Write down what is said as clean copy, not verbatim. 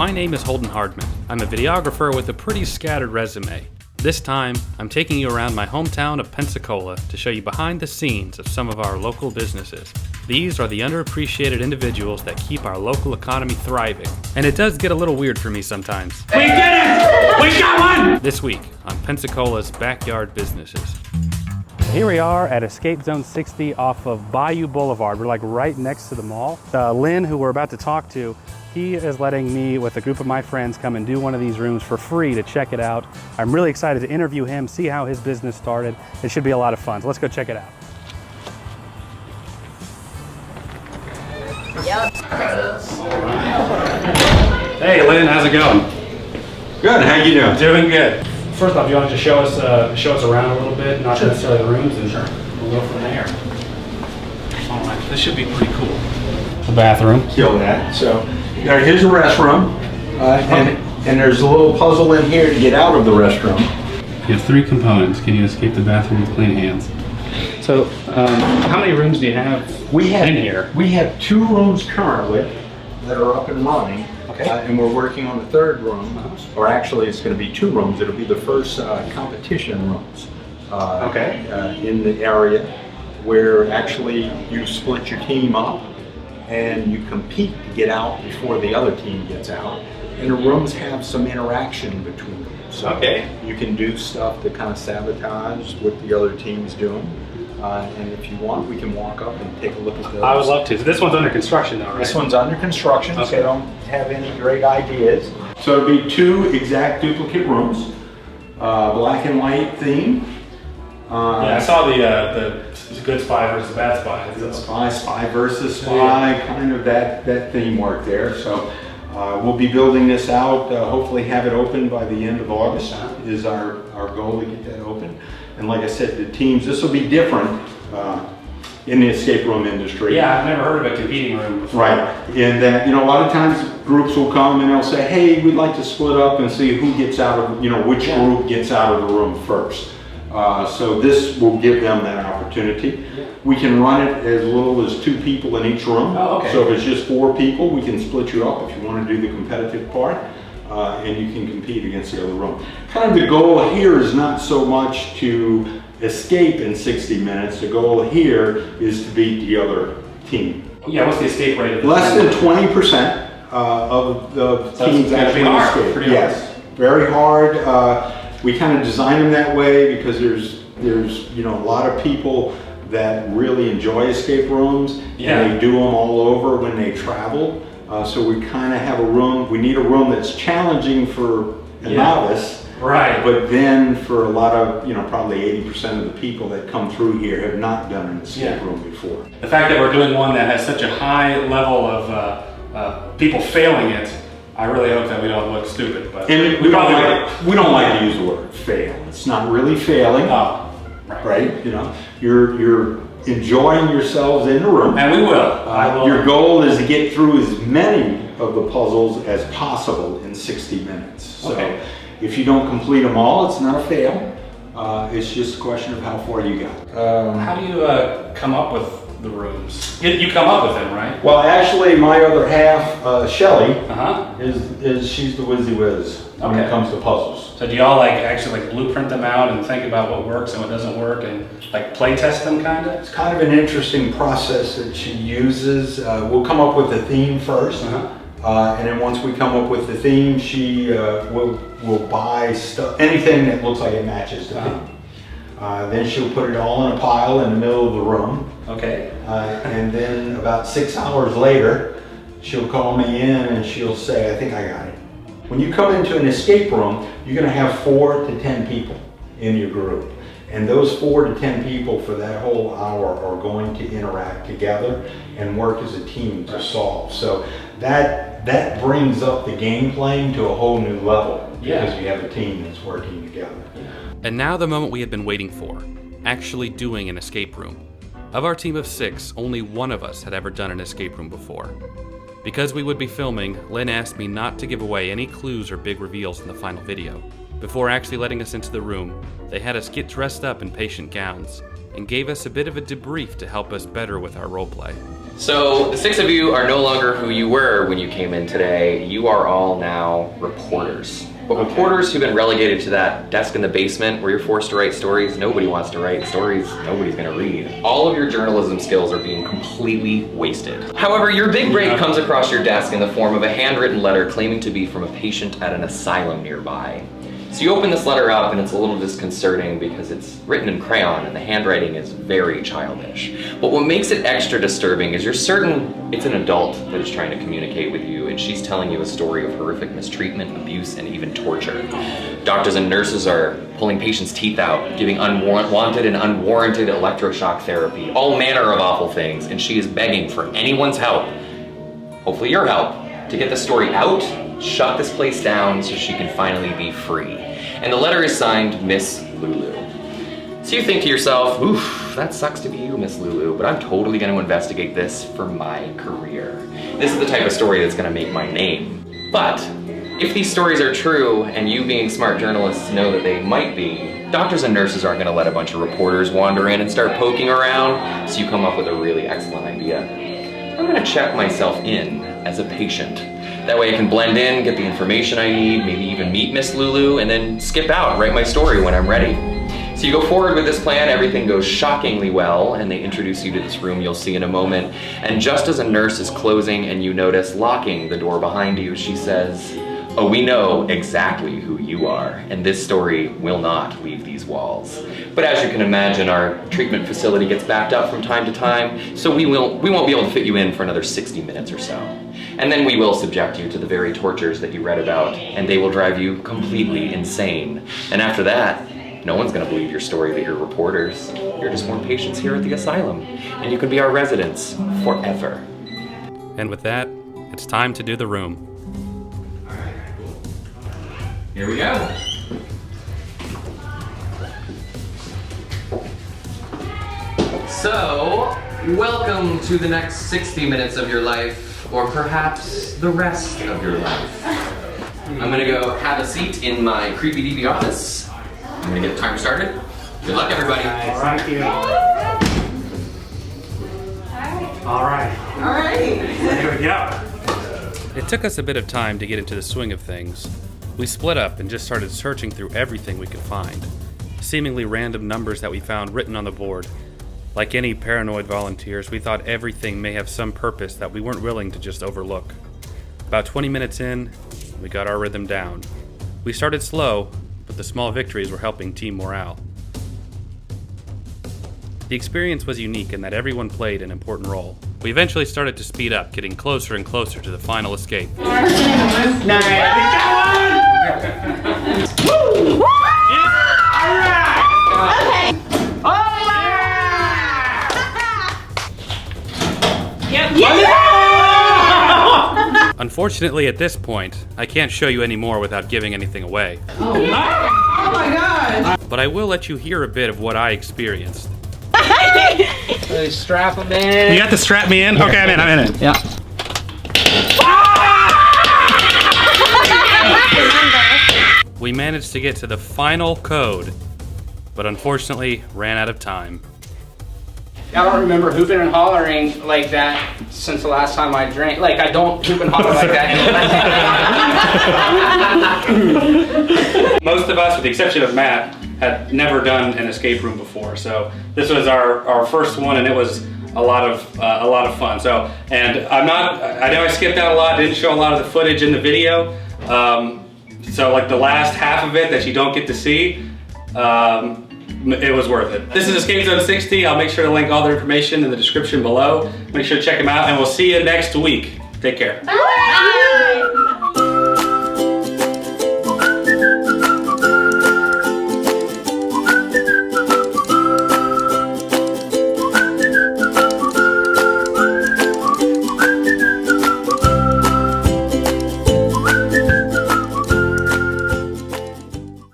My name is Holden Hardman. I'm a videographer with a pretty scattered resume. This time, I'm taking you around my hometown of Pensacola to show you behind the scenes of some of our local businesses. These are the underappreciated individuals that keep our local economy thriving. And it does get a little weird for me sometimes. We did it! We got one! This week on Pensacola's Backyard Businesses. Here we are at Escape Zone 60 off of Bayou Boulevard. We're like right next to the mall. Lynn, who we're about to talk to, he is letting me with a group of my friends come and do one of these rooms for free to check it out. I'm really excited to interview him, see how his business started. It should be a lot of fun. So let's go check it out. Yep. Hey Lynn, how's it going? Good, how you doing? Doing good. First off, you want to just show us around a little bit, not necessarily the rooms, and we'll go from there. All right, this should be pretty cool. The bathroom. Kill that. So, here's the restroom, and there's a little puzzle in here to get out of the restroom. You have three components. Can you escape the bathroom with clean hands? So, how many rooms do you have in here? We have 2 rooms currently that are up and running. Okay. And we're working on the 3rd room, or actually it's going to be 2 rooms. It'll be the first competition rooms in the area where actually you split your team up and you compete to get out before the other team gets out. And the rooms have some interaction between them. So you can do stuff to kind of sabotage what the other team's doing. And if you want, we can walk up and take a look at those. I would love to. So this one's under construction now, right? This one's under construction, okay. So I don't have any great ideas. So it'll be 2 exact duplicate rooms, black and white theme. Yeah, I saw the good spy versus bad spy. Spy versus spy, kind of that theme work there. So we'll be building this out, hopefully have it open by the end of August is our goal to get that open. And like I said, the teams, this will be different in the escape room industry. Yeah, I've never heard of a competing room before. Right, in that, a lot of times groups will come and they'll say, hey, we'd like to split up and see who gets out of, which group gets out of the room first. So this will give them that opportunity. We can run it as little as 2 people in each room. Oh, okay. So if it's just 4 people, we can split you up if you want to do the competitive part. And you can compete against the other room. Kind of the goal here is not so much to escape in 60 minutes. The goal here is to beat the other team. Yeah, what's the escape rate? Less than 20% of the teams actually escape. Yes, very hard. We kind of design them that way because there's a lot of people that really enjoy escape rooms, and they do them all over when they travel. So we kind of have a room, we need a room that's challenging for a novice, right? But then for a lot of, probably 80% of the people that come through here have not done an escape room before. The fact that we're doing one that has such a high level of people failing it, I really hope that we don't look stupid. But and we don't like to use the word fail. It's not really failing, right? You're enjoying yourselves in the room. And we will. Your goal is to get through as many of the puzzles as possible in 60 minutes. So if you don't complete them all, it's not a fail. It's just a question of how far you got. How do you come up with the rooms? You come up with them, right? Well, actually, my other half, Shelly, she's the whizzy whiz when it comes to puzzles. So do y'all actually blueprint them out and think about what works and what doesn't work and play test them kind of? It's kind of an interesting process that she uses. We'll come up with a theme first, and then once we come up with the theme, she will buy stuff, anything that looks like it matches the theme. Then she'll put it all in a pile in the middle of the room. Okay. And then about 6 hours later, she'll call me in and she'll say, I think I got it. When you come into an escape room, you're going to have 4 to 10 people in your group. And those 4 to 10 people for that whole hour are going to interact together and work as a team to solve. So that brings up the game playing to a whole new level because you have a team that's working together. And now the moment we had been waiting for, actually doing an escape room. Of our team of 6, only one of us had ever done an escape room before. Because we would be filming, Lynn asked me not to give away any clues or big reveals in the final video. Before actually letting us into the room, they had us get dressed up in patient gowns and gave us a bit of a debrief to help us better with our roleplay. So the 6 of you are no longer who you were when you came in today. You are all now reporters. But reporters who've been relegated to that desk in the basement where you're forced to write stories nobody wants to write, stories nobody's gonna read. All of your journalism skills are being completely wasted. However, your big break comes across your desk in the form of a handwritten letter claiming to be from a patient at an asylum nearby. So you open this letter up and it's a little disconcerting because it's written in crayon and the handwriting is very childish. But what makes it extra disturbing is you're certain it's an adult that is trying to communicate with you and she's telling you a story of horrific mistreatment, abuse, and even torture. Doctors and nurses are pulling patients' teeth out, giving unwanted and unwarranted electroshock therapy, all manner of awful things, and she is begging for anyone's help, hopefully your help, to get the story out, shut this place down so she can finally be free. And the letter is signed Miss Lulu. So you think to yourself, oof, that sucks to be you, Miss Lulu, but I'm totally gonna investigate this for my career. This is the type of story that's gonna make my name. But if these stories are true, and you being smart journalists know that they might be, doctors and nurses aren't gonna let a bunch of reporters wander in and start poking around, so you come up with a really excellent idea. I'm gonna check myself in as a patient. That way I can blend in, get the information I need, maybe even meet Miss Lulu, and then skip out and write my story when I'm ready. So you go forward with this plan, everything goes shockingly well, and they introduce you to this room you'll see in a moment. And just as a nurse is closing and you notice locking the door behind you, she says, "Oh, we know exactly who you are, and this story will not leave these walls." But as you can imagine, our treatment facility gets backed up from time to time, so we won't be able to fit you in for another 60 minutes or so. And then we will subject you to the very tortures that you read about, and they will drive you completely insane. And after that, no one's gonna believe your story that you're reporters. You're just more patients here at the asylum, and you can be our residents forever. And with that, it's time to do the room. Here we go. So, welcome to the next 60 minutes of your life, or perhaps the rest of your life. I'm gonna go have a seat in my creepy DB office. I'm gonna get the timer started. Good luck, everybody. Thank you. All right. Here we go. It took us a bit of time to get into the swing of things. We split up and just started searching through everything we could find. Seemingly random numbers that we found written on the board. Like any paranoid volunteers, we thought everything may have some purpose that we weren't willing to just overlook. About 20 minutes in, we got our rhythm down. We started slow, but the small victories were helping team morale. The experience was unique in that everyone played an important role. We eventually started to speed up, getting closer and closer to the final escape. Unfortunately, at this point, I can't show you any more without giving anything away. Oh my God! But I will let you hear a bit of what I experienced. Strap him in. You got to strap me in? Okay, I'm in it. Yeah. We managed to get to the final code, but unfortunately ran out of time. I don't remember hooping and hollering like that since the last time I drank. Like, I don't hoop and holler like that. Most of us, with the exception of Matt, had never done an escape room before. So this was our first one, and it was a lot of fun. So, and I know I skipped out a lot, didn't show a lot of the footage in the video. So like the last half of it that you don't get to see, it was worth it. This is Escape Zone 60. I'll make sure to link all the information in the description below. Make sure to check them out, and we'll see you next week. Take care. Bye.